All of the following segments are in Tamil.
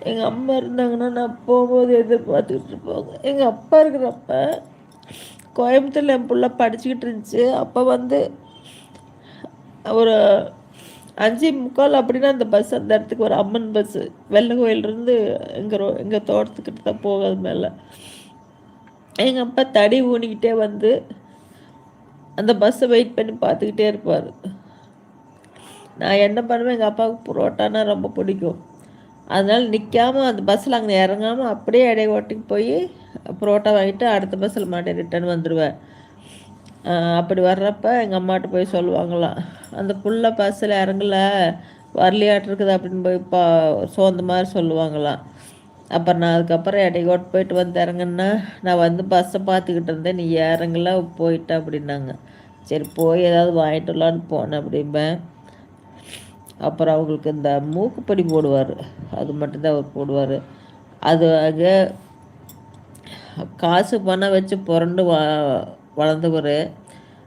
எங்கள் அம்மா இருந்தாங்கன்னா நான் போகும்போது எதிர்பார்த்துக்கிட்டு இருப்பாங்க. எங்கள் அப்பா இருக்கிறப்ப கோயம்புத்தூரில் என் பிள்ளை படிச்சுக்கிட்டு இருந்துச்சு. அப்போ வந்து ஒரு 5:45 அப்படின்னா அந்த பஸ் அந்த இடத்துக்கு ஒரு அம்மன் பஸ்ஸு வெள்ளை கோயிலிருந்து எங்கள் தோட்டத்துக்கிட்ட தான் போகாது மேலே. எங்கள் அப்பா தடி ஊனிக்கிட்டே வந்து அந்த பஸ்ஸை வெயிட் பண்ணி பார்த்துக்கிட்டே இருப்பார். நான் என்ன பண்ணுவேன், எங்கள் அப்பாவுக்கு புரோட்டானா ரொம்ப பிடிக்கும். அதனால் நிற்காம அந்த பஸ்ஸில் அங்கே இறங்காமல் அப்படியே இடைய ஓட்டிக்கு போய் புரோட்டா வாங்கிட்டு அடுத்த பஸ்ஸில் மாட்டேன் ரிட்டர்ன் வந்துடுவேன். அப்படி வர்றப்ப எங்கள் அம்மாட்ட போய் சொல்லுவாங்களாம், அந்த புள்ள பஸ்ஸில் இறங்கல வரலையாட்டிருக்குது அப்படின்னு போய் சோர்ந்த மாதிரி சொல்லுவாங்களாம். அப்புறம் நான் அதுக்கப்புறம் இடைக்கோட்டு போயிட்டு வந்து இறங்குன்னா, நான் வந்து பஸ்ஸை பார்த்துக்கிட்டு இருந்தேன், நீ இறங்கல போயிட்ட அப்படின்னாங்க. சரி போய் ஏதாவது வாங்கிட்டு வரலான்னு போனேன் அப்படிம்பேன். அப்புறம் அவங்களுக்கு இந்த மூக்குப்பொடி போடுவார், அது மட்டும்தான் அவர் போடுவார். அது அங்கே காசு பணம் வச்சு புரண்டு வளர்ந்தவர்.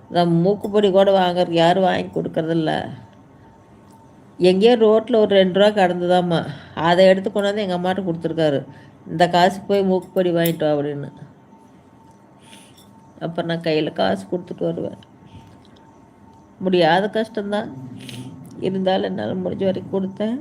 இந்த மூக்குப்பொடி கூட வாங்குறது யாரும் வாங்கி கொடுக்கறதில்ல. எங்கேயோ ரோட்டில் ஒரு 2 ரூபா கடந்துதாம்மா, அதை எடுத்து கொண்டாந்து எங்கள் அம்மாட்ட கொடுத்துருக்காரு, இந்த காசுக்கு போய் மூக்குப்பொடி வாங்கிட்டு வா அப்படின்னு. அப்போ நான் கையில் காசு கொடுத்துட்டு வருவேன். முடியாத கஷ்டம்தான், இருந்தாலும் என்னால் முடிஞ்ச வரைக்கும் கொடுத்தேன்.